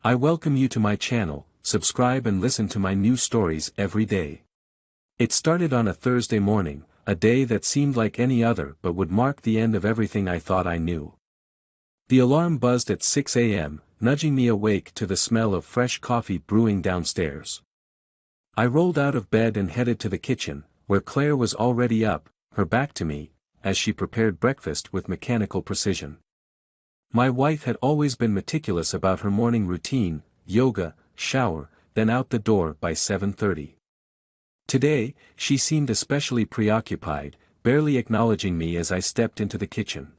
I welcome you to my channel. Subscribe and listen to my new stories every day. It started on a Thursday morning, a day that seemed like any other but would mark the end of everything I thought I knew. The alarm buzzed at 6 a.m., nudging me awake to the smell of fresh coffee brewing downstairs. I rolled out of bed and headed to the kitchen, where Claire was already up, her back to me, as she prepared breakfast with mechanical precision. My wife had always been meticulous about her morning routine: yoga, shower, then out the door by 7:30. Today, she seemed especially preoccupied, barely acknowledging me as I stepped into the kitchen.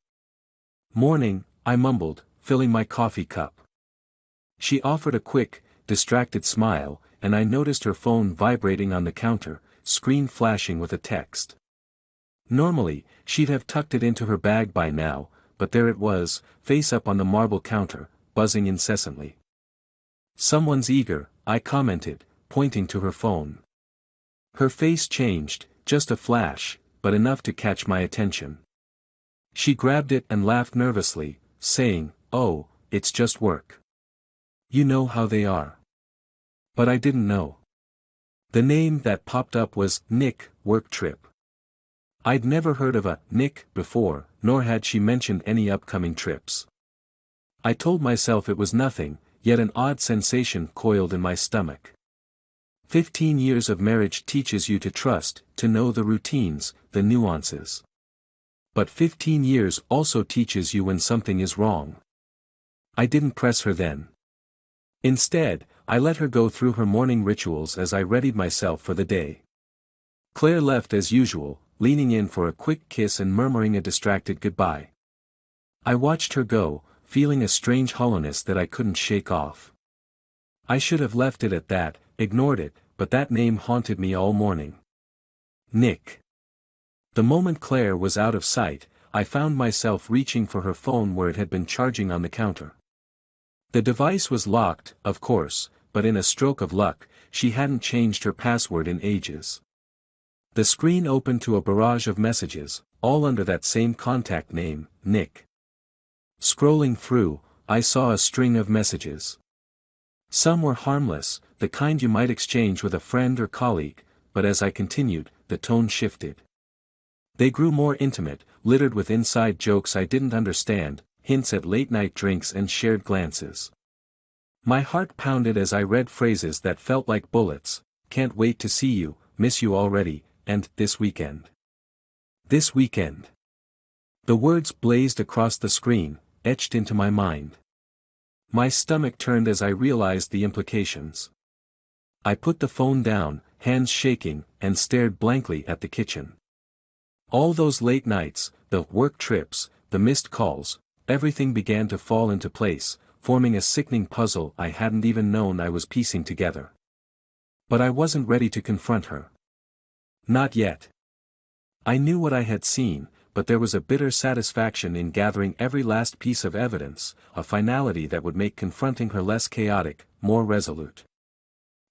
"Morning," I mumbled, filling my coffee cup. She offered a quick, distracted smile, and I noticed her phone vibrating on the counter, screen flashing with a text. Normally, she'd have tucked it into her bag by now, but there it was, face up on the marble counter, buzzing incessantly. "Someone's eager," I commented, pointing to her phone. Her face changed, just a flash, but enough to catch my attention. She grabbed it and laughed nervously, saying, "Oh, it's just work. You know how they are." But I didn't know. The name that popped up was Nick, work trip. I'd never heard of a Nick before, nor had she mentioned any upcoming trips. I told myself it was nothing, yet an odd sensation coiled in my stomach. 15 years of marriage teaches you to trust, to know the routines, the nuances. But 15 years also teaches you when something is wrong. I didn't press her then. Instead, I let her go through her morning rituals as I readied myself for the day. Claire left as usual, leaning in for a quick kiss and murmuring a distracted goodbye. I watched her go, feeling a strange hollowness that I couldn't shake off. I should have left it at that, ignored it, but that name haunted me all morning. Nick. The moment Claire was out of sight, I found myself reaching for her phone where it had been charging on the counter. The device was locked, of course, but in a stroke of luck, she hadn't changed her password in ages. The screen opened to a barrage of messages, all under that same contact name, Nick. Scrolling through, I saw a string of messages. Some were harmless, the kind you might exchange with a friend or colleague, but as I continued, the tone shifted. They grew more intimate, littered with inside jokes I didn't understand, hints at late-night drinks and shared glances. My heart pounded as I read phrases that felt like bullets: "Can't wait to see you, miss you already," and "this weekend." This weekend. The words blazed across the screen, etched into my mind. My stomach turned as I realized the implications. I put the phone down, hands shaking, and stared blankly at the kitchen. All those late nights, the work trips, the missed calls, everything began to fall into place, forming a sickening puzzle I hadn't even known I was piecing together. But I wasn't ready to confront her. Not yet. I knew what I had seen, but there was a bitter satisfaction in gathering every last piece of evidence, a finality that would make confronting her less chaotic, more resolute.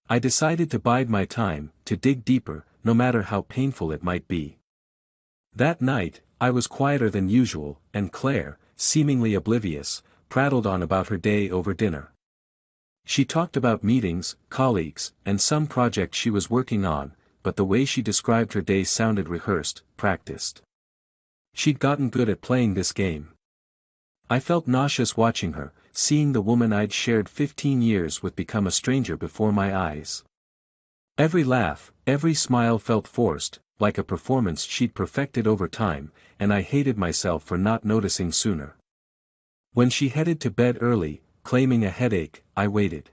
I decided to bide my time, to dig deeper, no matter how painful it might be. That night, I was quieter than usual, and Claire, seemingly oblivious, prattled on about her day over dinner. She talked about meetings, colleagues, and some project she was working on, but the way she described her day sounded rehearsed, practiced. She'd gotten good at playing this game. I felt nauseous watching her, seeing the woman I'd shared 15 years with become a stranger before my eyes. Every laugh, every smile felt forced, like a performance she'd perfected over time, and I hated myself for not noticing sooner. When she headed to bed early, claiming a headache, I waited.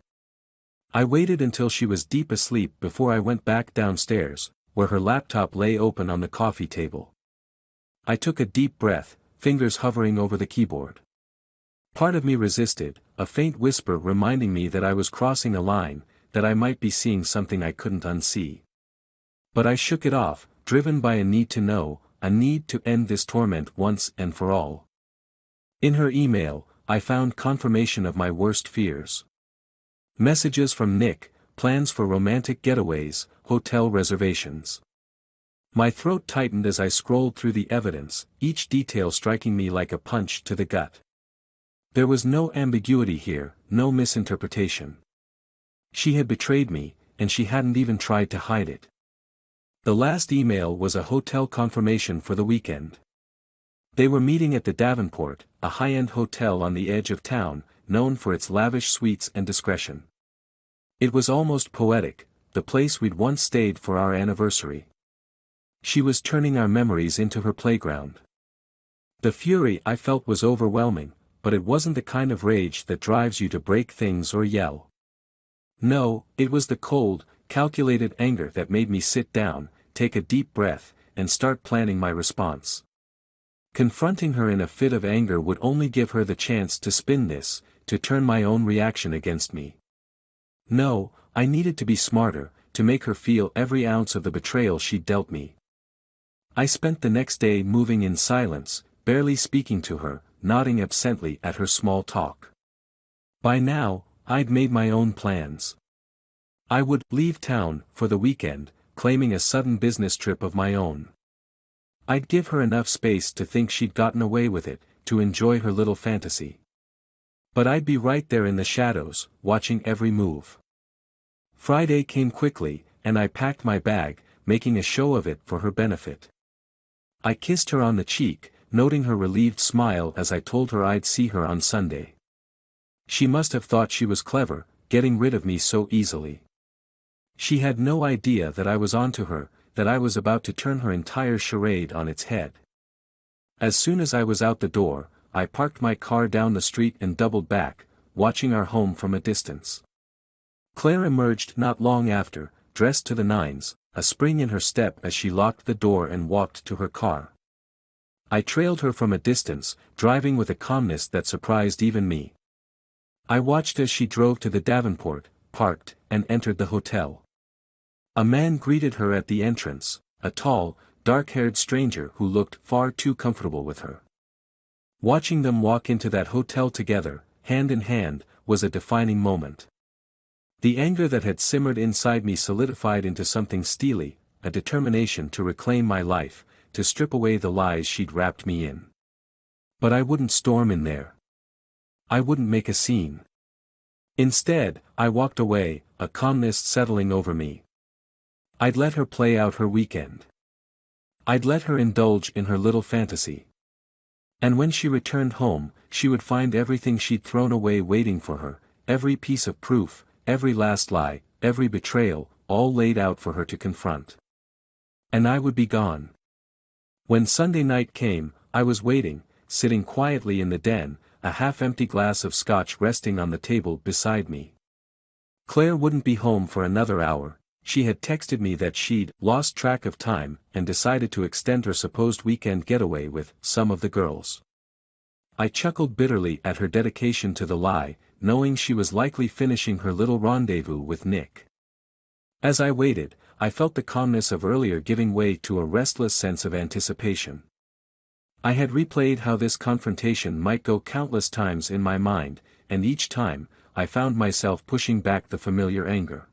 I waited until she was deep asleep before I went back downstairs, where her laptop lay open on the coffee table. I took a deep breath, fingers hovering over the keyboard. Part of me resisted, a faint whisper reminding me that I was crossing a line, that I might be seeing something I couldn't unsee. But I shook it off, driven by a need to know, a need to end this torment once and for all. In her email, I found confirmation of my worst fears. Messages from Nick, plans for romantic getaways, hotel reservations. My throat tightened as I scrolled through the evidence, each detail striking me like a punch to the gut. There was no ambiguity here, no misinterpretation. She had betrayed me, and she hadn't even tried to hide it. The last email was a hotel confirmation for the weekend. They were meeting at the Davenport, a high-end hotel on the edge of town, known for its lavish suites and discretion. It was almost poetic, the place we'd once stayed for our anniversary. She was turning our memories into her playground. The fury I felt was overwhelming, but it wasn't the kind of rage that drives you to break things or yell. No, it was the cold, calculated anger that made me sit down, take a deep breath, and start planning my response. Confronting her in a fit of anger would only give her the chance to spin this, to turn my own reaction against me. No, I needed to be smarter, to make her feel every ounce of the betrayal she'd dealt me. I spent the next day moving in silence, barely speaking to her, nodding absently at her small talk. By now, I'd made my own plans. I would leave town for the weekend, claiming a sudden business trip of my own. I'd give her enough space to think she'd gotten away with it, to enjoy her little fantasy. But I'd be right there in the shadows, watching every move. Friday came quickly, and I packed my bag, making a show of it for her benefit. I kissed her on the cheek, noting her relieved smile as I told her I'd see her on Sunday. She must have thought she was clever, getting rid of me so easily. She had no idea that I was onto her, that I was about to turn her entire charade on its head. As soon as I was out the door, I parked my car down the street and doubled back, watching our home from a distance. Claire emerged not long after, dressed to the nines, a spring in her step as she locked the door and walked to her car. I trailed her from a distance, driving with a calmness that surprised even me. I watched as she drove to the Davenport, parked, and entered the hotel. A man greeted her at the entrance, a tall, dark-haired stranger who looked far too comfortable with her. Watching them walk into that hotel together, hand in hand, was a defining moment. The anger that had simmered inside me solidified into something steely, a determination to reclaim my life, to strip away the lies she'd wrapped me in. But I wouldn't storm in there. I wouldn't make a scene. Instead, I walked away, a calmness settling over me. I'd let her play out her weekend. I'd let her indulge in her little fantasy. And when she returned home, she would find everything she'd thrown away waiting for her, every piece of proof, every last lie, every betrayal, all laid out for her to confront. And I would be gone. When Sunday night came, I was waiting, sitting quietly in the den, a half-empty glass of scotch resting on the table beside me. Claire wouldn't be home for another hour. She had texted me that she'd lost track of time and decided to extend her supposed weekend getaway with some of the girls. I chuckled bitterly at her dedication to the lie, knowing she was likely finishing her little rendezvous with Nick. As I waited, I felt the calmness of earlier giving way to a restless sense of anticipation. I had replayed how this confrontation might go countless times in my mind, and each time, I found myself pushing back the familiar anger.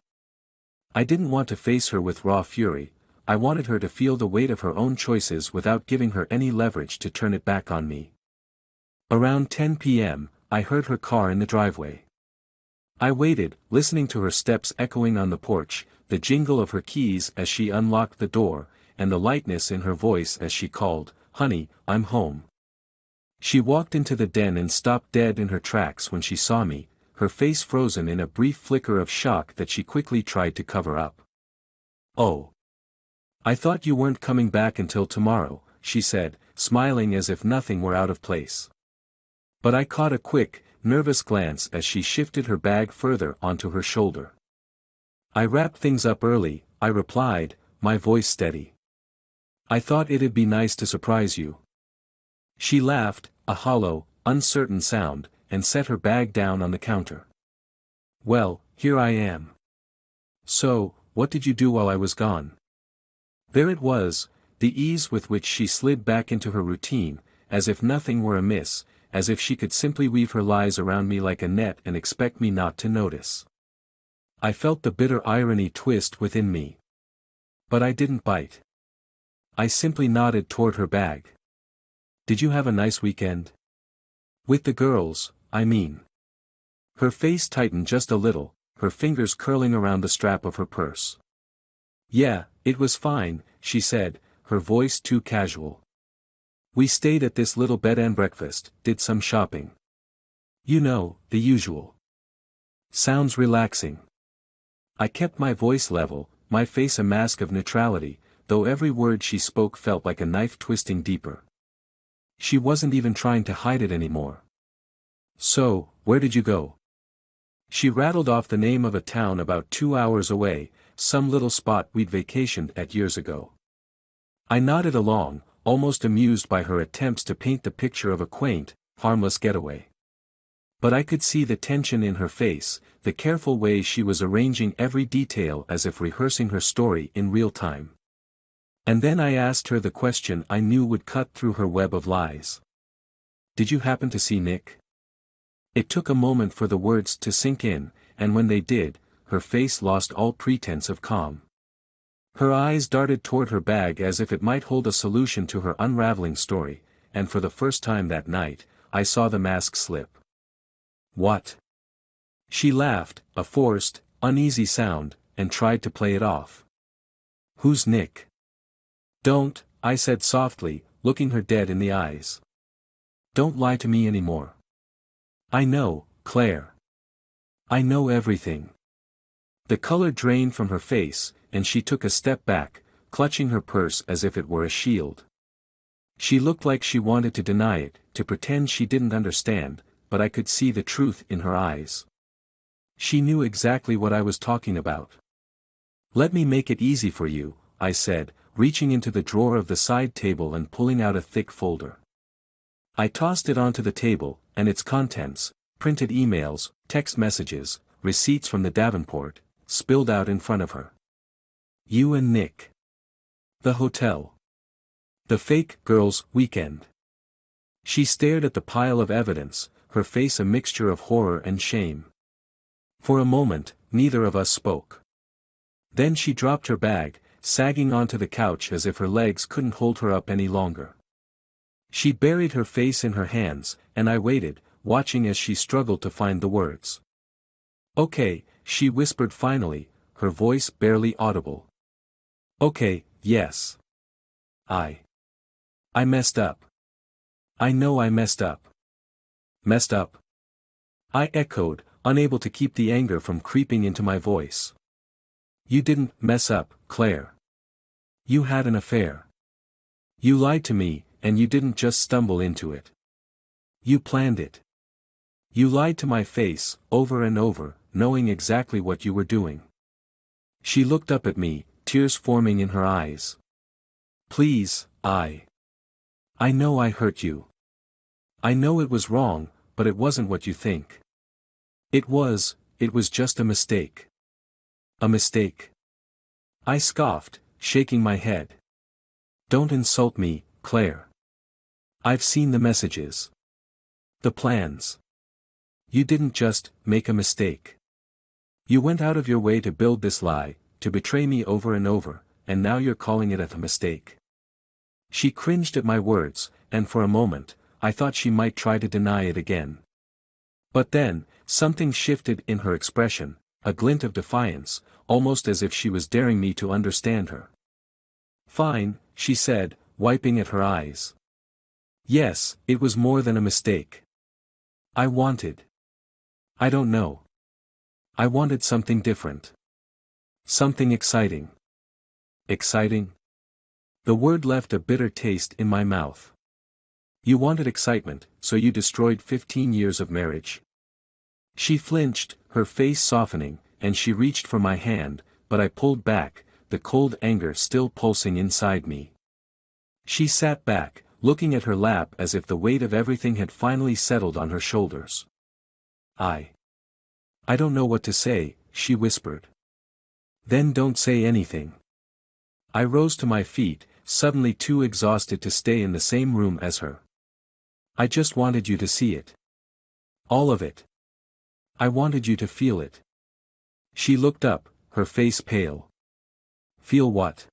I didn't want to face her with raw fury, I wanted her to feel the weight of her own choices without giving her any leverage to turn it back on me. Around 10 p.m., I heard her car in the driveway. I waited, listening to her steps echoing on the porch, the jingle of her keys as she unlocked the door, and the lightness in her voice as she called, "Honey, I'm home." She walked into the den and stopped dead in her tracks when she saw me, her face frozen in a brief flicker of shock that she quickly tried to cover up. "Oh. I thought you weren't coming back until tomorrow," she said, smiling as if nothing were out of place. But I caught a quick, nervous glance as she shifted her bag further onto her shoulder. "I wrapped things up early," I replied, my voice steady. "I thought it'd be nice to surprise you." She laughed, a hollow, uncertain sound, and set her bag down on the counter. "Well, here I am. So, what did you do while I was gone?" There it was, the ease with which she slid back into her routine, as if nothing were amiss, as if she could simply weave her lies around me like a net and expect me not to notice. I felt the bitter irony twist within me. But I didn't bite. I simply nodded toward her bag. "Did you have a nice weekend?" "With the girls," I mean. Her face tightened just a little, her fingers curling around the strap of her purse. Yeah, it was fine, she said, her voice too casual. We stayed at this little bed and breakfast, did some shopping. You know, the usual. Sounds relaxing. I kept my voice level, my face a mask of neutrality, though every word she spoke felt like a knife twisting deeper. She wasn't even trying to hide it anymore. So, where did you go? She rattled off the name of a town about 2 hours away, some little spot we'd vacationed at years ago. I nodded along, almost amused by her attempts to paint the picture of a quaint, harmless getaway. But I could see the tension in her face, the careful way she was arranging every detail as if rehearsing her story in real time. And then I asked her the question I knew would cut through her web of lies. Did you happen to see Nick? It took a moment for the words to sink in, and when they did, her face lost all pretense of calm. Her eyes darted toward her bag as if it might hold a solution to her unraveling story, and for the first time that night, I saw the mask slip. What? She laughed, a forced, uneasy sound, and tried to play it off. Who's Nick? Don't, I said softly, looking her dead in the eyes. Don't lie to me anymore. I know, Claire. I know everything. The color drained from her face, and she took a step back, clutching her purse as if it were a shield. She looked like she wanted to deny it, to pretend she didn't understand, but I could see the truth in her eyes. She knew exactly what I was talking about. Let me make it easy for you, I said, reaching into the drawer of the side table and pulling out a thick folder. I tossed it onto the table, and its contents, printed emails, text messages, receipts from the Davenport, spilled out in front of her. You and Nick. The hotel. The fake girls' weekend. She stared at the pile of evidence, her face a mixture of horror and shame. For a moment, neither of us spoke. Then she dropped her bag, sagging onto the couch as if her legs couldn't hold her up any longer. She buried her face in her hands, and I waited, watching as she struggled to find the words. Okay, she whispered finally, her voice barely audible. Okay, yes. I messed up. I know I messed up. Messed up? I echoed, unable to keep the anger from creeping into my voice. You didn't mess up, Claire. You had an affair. You lied to me, and you didn't just stumble into it. You planned it. You lied to my face, over and over, knowing exactly what you were doing. She looked up at me, tears forming in her eyes. Please, I know I hurt you. I know it was wrong, but it wasn't what you think. It was just a mistake. A mistake. I scoffed, shaking my head. Don't insult me, Claire. I've seen the messages. The plans. You didn't just make a mistake. You went out of your way to build this lie, to betray me over and over, and now you're calling it a mistake. She cringed at my words, and for a moment, I thought she might try to deny it again. But then, something shifted in her expression, a glint of defiance, almost as if she was daring me to understand her. Fine, she said, wiping at her eyes. Yes, it was more than a mistake. I don't know. I wanted something different. Something exciting. Exciting? The word left a bitter taste in my mouth. You wanted excitement, so you destroyed 15 years of marriage. She flinched, her face softening, and she reached for my hand, but I pulled back, the cold anger still pulsing inside me. She sat back, looking at her lap as if the weight of everything had finally settled on her shoulders. I don't know what to say, she whispered. Then don't say anything. I rose to my feet, suddenly too exhausted to stay in the same room as her. I just wanted you to see it. All of it. I wanted you to feel it. She looked up, her face pale. Feel what?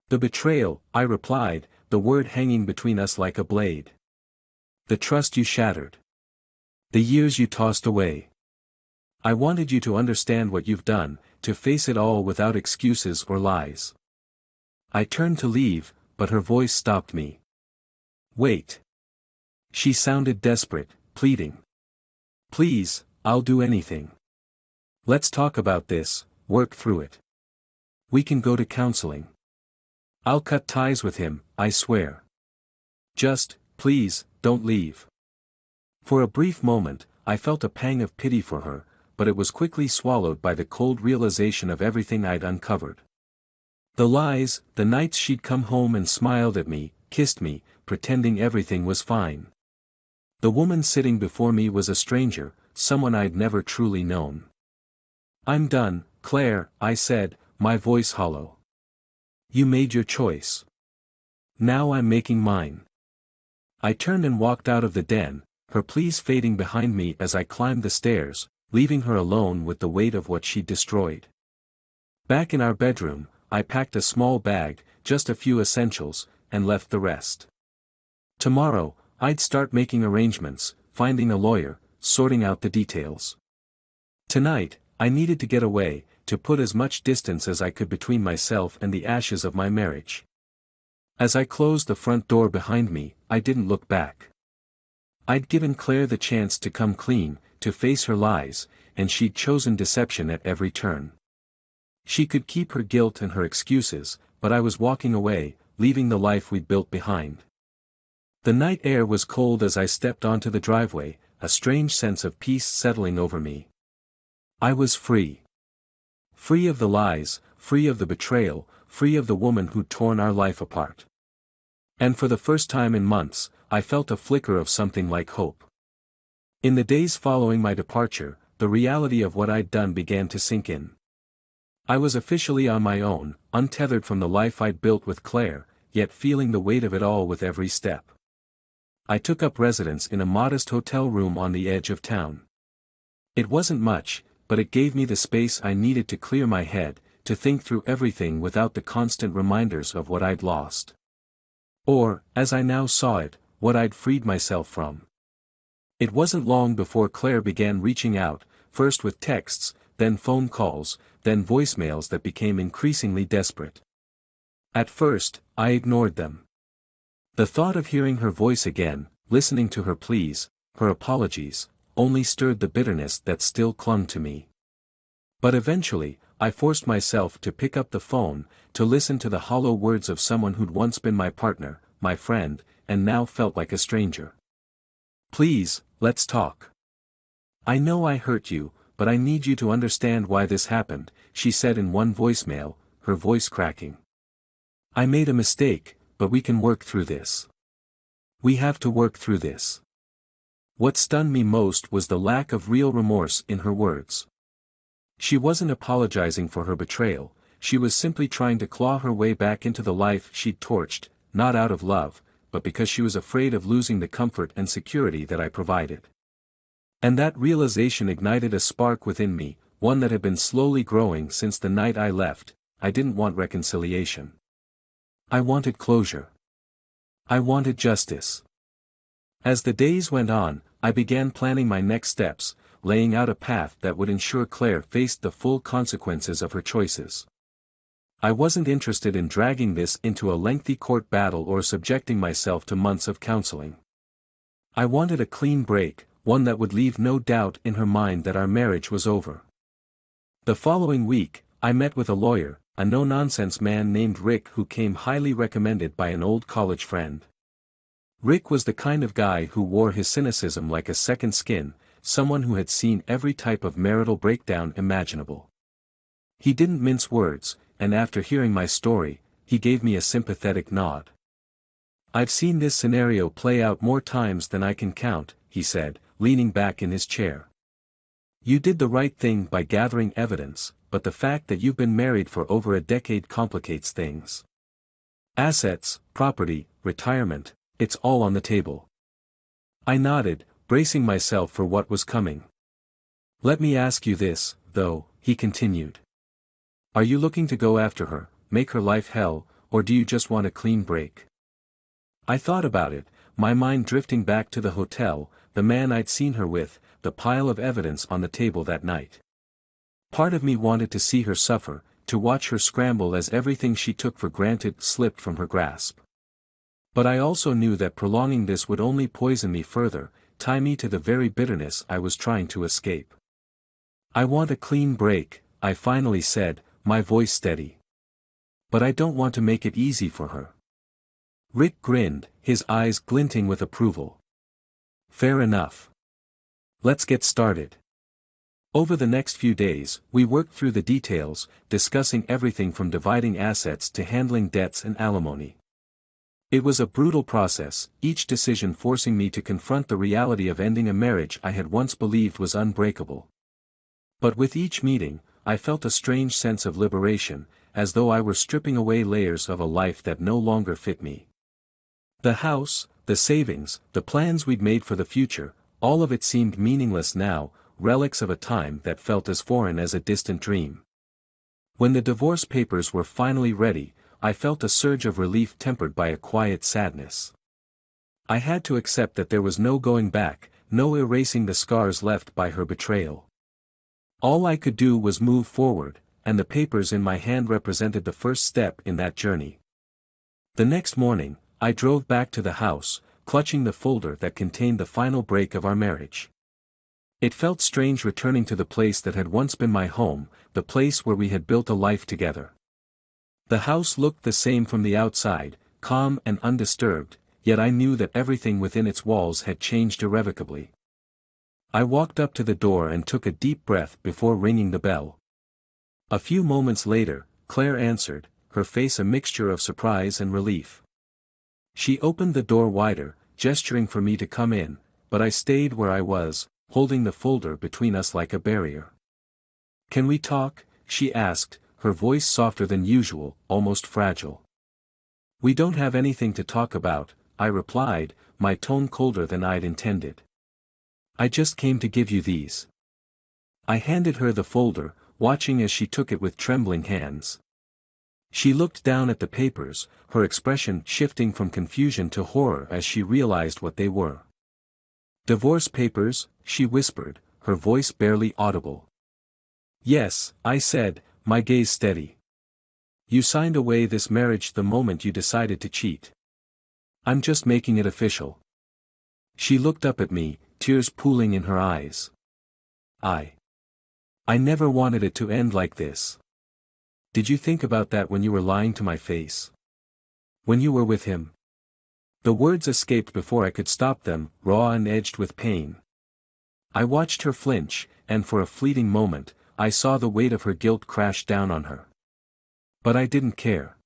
The betrayal, I replied, the word hanging between us like a blade. The trust you shattered. The years you tossed away. I wanted you to understand what you've done, to face it all without excuses or lies. I turned to leave, but her voice stopped me. Wait. She sounded desperate, pleading. Please, I'll do anything. Let's talk about this, work through it. We can go to counseling. I'll cut ties with him, I swear. Just, please, don't leave. For a brief moment, I felt a pang of pity for her, but it was quickly swallowed by the cold realization of everything I'd uncovered. The lies, the nights she'd come home and smiled at me, kissed me, pretending everything was fine. The woman sitting before me was a stranger, someone I'd never truly known. I'm done, Claire, I said, my voice hollow. You made your choice. Now I'm making mine. I turned and walked out of the den, her pleas fading behind me as I climbed the stairs, leaving her alone with the weight of what she'd destroyed. Back in our bedroom, I packed a small bag, just a few essentials, and left the rest. Tomorrow, I'd start making arrangements, finding a lawyer, sorting out the details. Tonight, I needed to get away, to put as much distance as I could between myself and the ashes of my marriage. As I closed the front door behind me, I didn't look back. I'd given Claire the chance to come clean, to face her lies, and she'd chosen deception at every turn. She could keep her guilt and her excuses, but I was walking away, leaving the life we'd built behind. The night air was cold as I stepped onto the driveway, a strange sense of peace settling over me. I was free. Free of the lies, free of the betrayal, free of the woman who'd torn our life apart. And for the first time in months, I felt a flicker of something like hope. In the days following my departure, the reality of what I'd done began to sink in. I was officially on my own, untethered from the life I'd built with Claire, yet feeling the weight of it all with every step. I took up residence in a modest hotel room on the edge of town. It wasn't much, but it gave me the space I needed to clear my head, to think through everything without the constant reminders of what I'd lost. Or, as I now saw it, what I'd freed myself from. It wasn't long before Claire began reaching out, first with texts, then phone calls, then voicemails that became increasingly desperate. At first, I ignored them. The thought of hearing her voice again, listening to her pleas, her apologies, only stirred the bitterness that still clung to me. But eventually, I forced myself to pick up the phone, to listen to the hollow words of someone who'd once been my partner, my friend, and now felt like a stranger. Please, let's talk. I know I hurt you, but I need you to understand why this happened, she said in one voicemail, her voice cracking. I made a mistake, but we can work through this. We have to work through this. What stunned me most was the lack of real remorse in her words. She wasn't apologizing for her betrayal, she was simply trying to claw her way back into the life she'd torched, not out of love, but because she was afraid of losing the comfort and security that I provided. And that realization ignited a spark within me, one that had been slowly growing since the night I left. I didn't want reconciliation. I wanted closure. I wanted justice. As the days went on, I began planning my next steps, laying out a path that would ensure Claire faced the full consequences of her choices. I wasn't interested in dragging this into a lengthy court battle or subjecting myself to months of counseling. I wanted a clean break, one that would leave no doubt in her mind that our marriage was over. The following week, I met with a lawyer, a no-nonsense man named Rick who came highly recommended by an old college friend. Rick was the kind of guy who wore his cynicism like a second skin, someone who had seen every type of marital breakdown imaginable. He didn't mince words, and after hearing my story, he gave me a sympathetic nod. I've seen this scenario play out more times than I can count, he said, leaning back in his chair. You did the right thing by gathering evidence, but the fact that you've been married for over a decade complicates things. Assets, property, retirement, it's all on the table. I nodded, bracing myself for what was coming. Let me ask you this, though, he continued. Are you looking to go after her, make her life hell, or do you just want a clean break? I thought about it, my mind drifting back to the hotel, the man I'd seen her with, the pile of evidence on the table that night. Part of me wanted to see her suffer, to watch her scramble as everything she took for granted slipped from her grasp. But I also knew that prolonging this would only poison me further, tie me to the very bitterness I was trying to escape. "I want a clean break," I finally said, my voice steady. "But I don't want to make it easy for her." Rick grinned, his eyes glinting with approval. "Fair enough. Let's get started." Over the next few days, we worked through the details, discussing everything from dividing assets to handling debts and alimony. It was a brutal process, each decision forcing me to confront the reality of ending a marriage I had once believed was unbreakable. But with each meeting, I felt a strange sense of liberation, as though I were stripping away layers of a life that no longer fit me. The house, the savings, the plans we'd made for the future, all of it seemed meaningless now, relics of a time that felt as foreign as a distant dream. When the divorce papers were finally ready, I felt a surge of relief tempered by a quiet sadness. I had to accept that there was no going back, no erasing the scars left by her betrayal. All I could do was move forward, and the papers in my hand represented the first step in that journey. The next morning, I drove back to the house, clutching the folder that contained the final break of our marriage. It felt strange returning to the place that had once been my home, the place where we had built a life together. The house looked the same from the outside, calm and undisturbed, yet I knew that everything within its walls had changed irrevocably. I walked up to the door and took a deep breath before ringing the bell. A few moments later, Claire answered, her face a mixture of surprise and relief. She opened the door wider, gesturing for me to come in, but I stayed where I was, holding the folder between us like a barrier. "Can we talk?" she asked, her voice softer than usual, almost fragile. "We don't have anything to talk about," I replied, my tone colder than I'd intended. "I just came to give you these." I handed her the folder, watching as she took it with trembling hands. She looked down at the papers, her expression shifting from confusion to horror as she realized what they were. "Divorce papers," she whispered, her voice barely audible. "Yes," I said, my gaze steady. "You signed away this marriage the moment you decided to cheat. I'm just making it official." She looked up at me, tears pooling in her eyes. I never wanted it to end like this." "Did you think about that when you were lying to my face? When you were with him?" The words escaped before I could stop them, raw and edged with pain. I watched her flinch, and for a fleeting moment, I saw the weight of her guilt crash down on her. But I didn't care.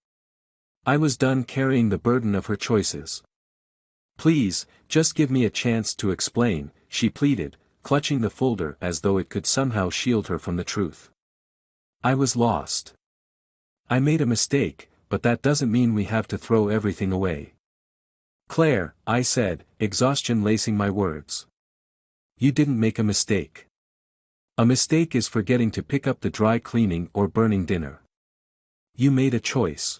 I was done carrying the burden of her choices. "Please, just give me a chance to explain," she pleaded, clutching the folder as though it could somehow shield her from the truth. "I was lost. I made a mistake, but that doesn't mean we have to throw everything away." "Claire," I said, exhaustion lacing my words. "You didn't make a mistake. A mistake is forgetting to pick up the dry cleaning or burning dinner. You made a choice.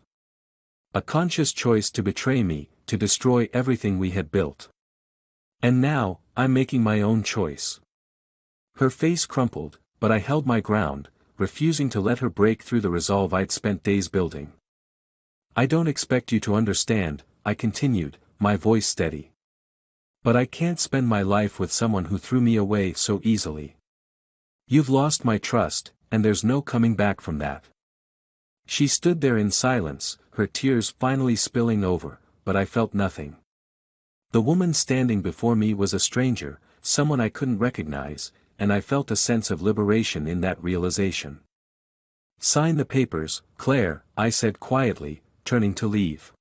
A conscious choice to betray me, to destroy everything we had built. And now, I'm making my own choice." Her face crumpled, but I held my ground, refusing to let her break through the resolve I'd spent days building. "I don't expect you to understand," I continued, my voice steady. "But I can't spend my life with someone who threw me away so easily. You've lost my trust, and there's no coming back from that." She stood there in silence, her tears finally spilling over, but I felt nothing. The woman standing before me was a stranger, someone I couldn't recognize, and I felt a sense of liberation in that realization. "Sign the papers, Claire," I said quietly, turning to leave.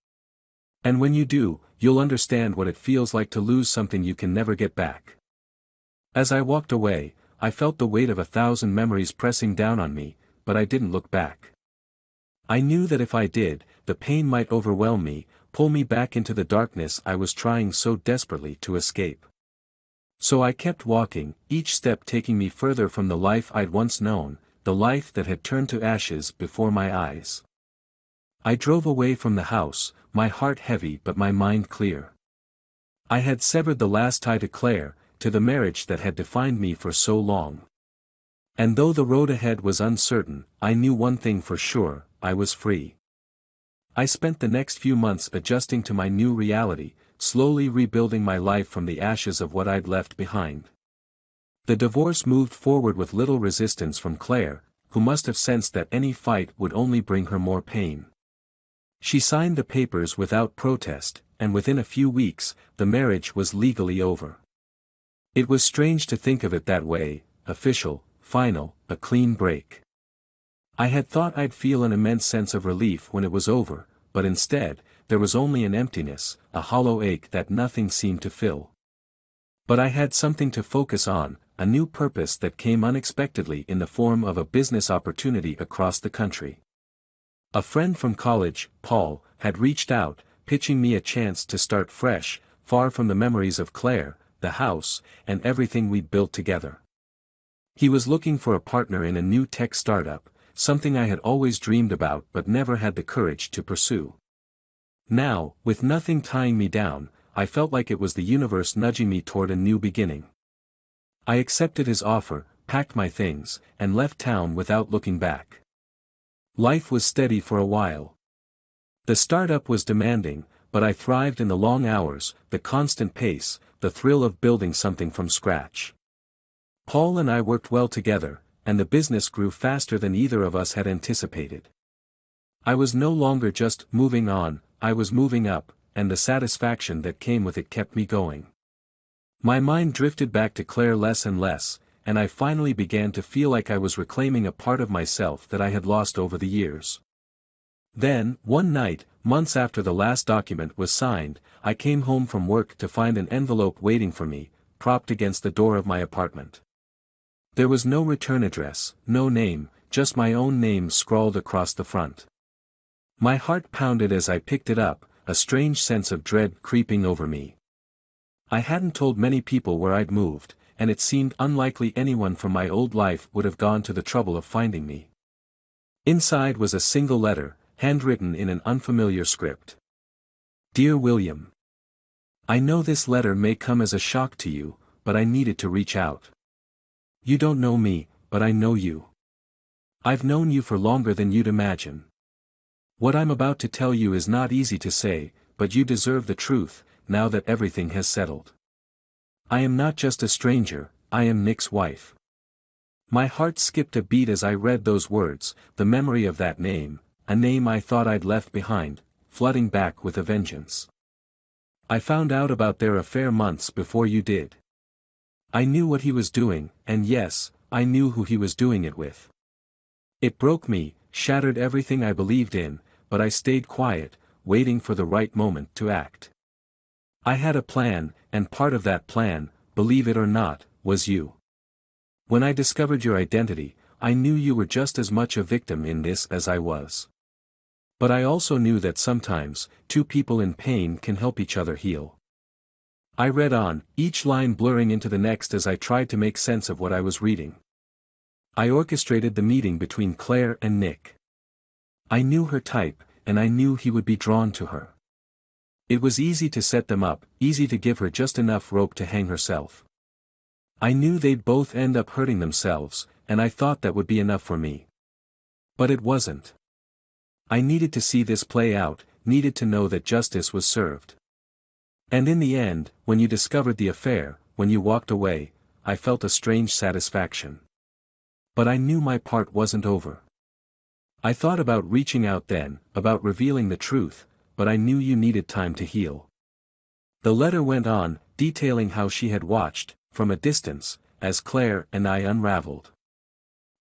"And when you do, you'll understand what it feels like to lose something you can never get back." As I walked away, I felt the weight of 1,000 memories pressing down on me, but I didn't look back. I knew that if I did, the pain might overwhelm me, pull me back into the darkness I was trying so desperately to escape. So I kept walking, each step taking me further from the life I'd once known, the life that had turned to ashes before my eyes. I drove away from the house, my heart heavy but my mind clear. I had severed the last tie to Claire, to the marriage that had defined me for so long. And though the road ahead was uncertain, I knew one thing for sure: I was free. I spent the next few months adjusting to my new reality, slowly rebuilding my life from the ashes of what I'd left behind. The divorce moved forward with little resistance from Claire, who must have sensed that any fight would only bring her more pain. She signed the papers without protest, and within a few weeks, the marriage was legally over. It was strange to think of it that way: official, final, a clean break. I had thought I'd feel an immense sense of relief when it was over, but instead, there was only an emptiness, a hollow ache that nothing seemed to fill. But I had something to focus on, a new purpose that came unexpectedly in the form of a business opportunity across the country. A friend from college, Paul, had reached out, pitching me a chance to start fresh, far from the memories of Claire, the house, and everything we'd built together. He was looking for a partner in a new tech startup, something I had always dreamed about but never had the courage to pursue. Now, with nothing tying me down, I felt like it was the universe nudging me toward a new beginning. I accepted his offer, packed my things, and left town without looking back. Life was steady for a while. The startup was demanding, but I thrived in the long hours, the constant pace, the thrill of building something from scratch. Paul and I worked well together, and the business grew faster than either of us had anticipated. I was no longer just moving on, I was moving up, and the satisfaction that came with it kept me going. My mind drifted back to Claire less and less, and I finally began to feel like I was reclaiming a part of myself that I had lost over the years. Then, one night, months after the last document was signed, I came home from work to find an envelope waiting for me, propped against the door of my apartment. There was no return address, no name, just my own name scrawled across the front. My heart pounded as I picked it up, a strange sense of dread creeping over me. I hadn't told many people where I'd moved, and it seemed unlikely anyone from my old life would have gone to the trouble of finding me. Inside was a single letter, handwritten in an unfamiliar script. Dear William, I know this letter may come as a shock to you, but I needed to reach out. You don't know me, but I know you. I've known you for longer than you'd imagine. What I'm about to tell you is not easy to say, but you deserve the truth, now that everything has settled. I am not just a stranger, I am Nick's wife. My heart skipped a beat as I read those words, the memory of that name, a name I thought I'd left behind, flooding back with a vengeance. I found out about their affair months before you did. I knew what he was doing, and yes, I knew who he was doing it with. It broke me, shattered everything I believed in, but I stayed quiet, waiting for the right moment to act. I had a plan, and part of that plan, believe it or not, was you. When I discovered your identity, I knew you were just as much a victim in this as I was. But I also knew that sometimes, two people in pain can help each other heal. I read on, each line blurring into the next as I tried to make sense of what I was reading. I orchestrated the meeting between Claire and Nick. I knew her type, and I knew he would be drawn to her. It was easy to set them up, easy to give her just enough rope to hang herself. I knew they'd both end up hurting themselves, and I thought that would be enough for me. But it wasn't. I needed to see this play out, needed to know that justice was served. And in the end, when you discovered the affair, when you walked away, I felt a strange satisfaction. But I knew my part wasn't over. I thought about reaching out then, about revealing the truth, but I knew you needed time to heal. The letter went on, detailing how she had watched, from a distance, as Claire and I unraveled.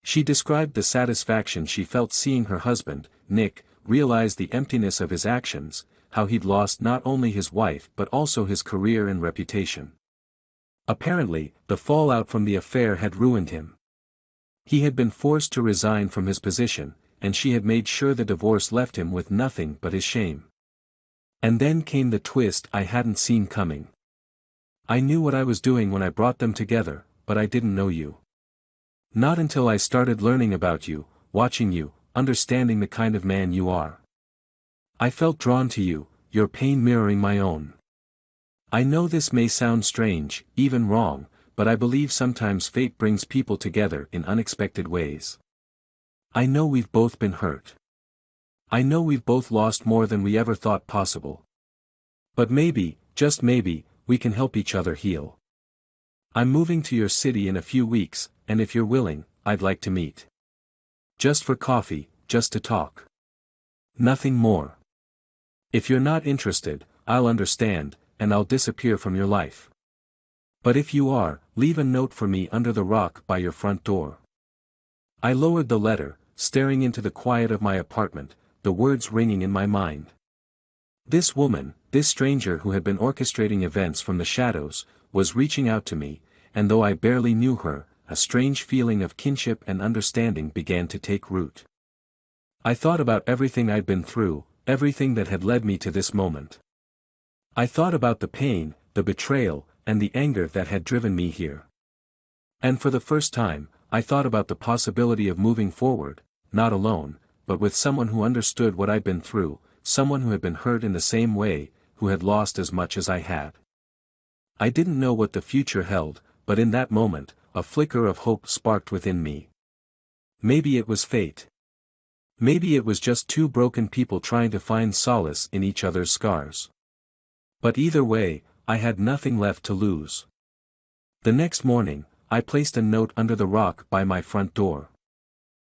She described the satisfaction she felt seeing her husband, Nick, realize the emptiness of his actions, how he'd lost not only his wife but also his career and reputation. Apparently, the fallout from the affair had ruined him. He had been forced to resign from his position, and she had made sure the divorce left him with nothing but his shame. And then came the twist I hadn't seen coming. I knew what I was doing when I brought them together, but I didn't know you. Not until I started learning about you, watching you, understanding the kind of man you are. I felt drawn to you, your pain mirroring my own. I know this may sound strange, even wrong, but I believe sometimes fate brings people together in unexpected ways. I know we've both been hurt. I know we've both lost more than we ever thought possible. But maybe, just maybe, we can help each other heal. I'm moving to your city in a few weeks, and if you're willing, I'd like to meet. Just for coffee, just to talk. Nothing more. If you're not interested, I'll understand, and I'll disappear from your life. But if you are, leave a note for me under the rock by your front door. I lowered the letter, staring into the quiet of my apartment, the words ringing in my mind. This woman, this stranger who had been orchestrating events from the shadows, was reaching out to me, and though I barely knew her, a strange feeling of kinship and understanding began to take root. I thought about everything I'd been through, everything that had led me to this moment. I thought about the pain, the betrayal, and the anger that had driven me here. And for the first time, I thought about the possibility of moving forward, not alone, but with someone who understood what I'd been through, someone who had been hurt in the same way, who had lost as much as I had. I didn't know what the future held, but in that moment, a flicker of hope sparked within me. Maybe it was fate. Maybe it was just two broken people trying to find solace in each other's scars. But either way, I had nothing left to lose. The next morning, I placed a note under the rock by my front door.